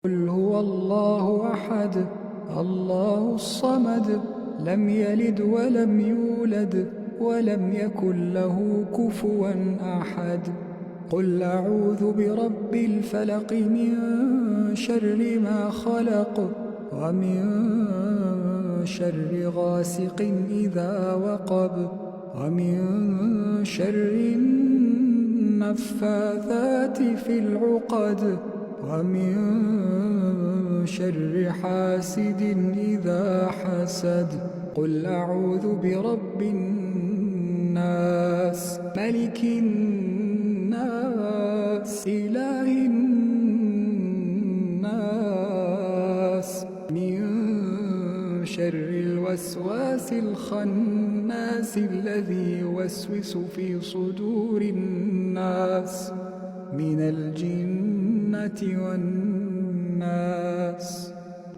قل هو الله أحد الله الصمد لم يلد ولم يولد ولم يكن له كفوا أحد قل أعوذ برب الفلق من شر ما خلق ومن شر غاسق إذا وقب ومن شر النفاثات في العقد ومن شر حاسد إذا حسد قل أعوذ برب الناس ملك الناس إله الناس من شر الوسواس الخناس الذي يوسوس في صدور الناس من الجنة والناس.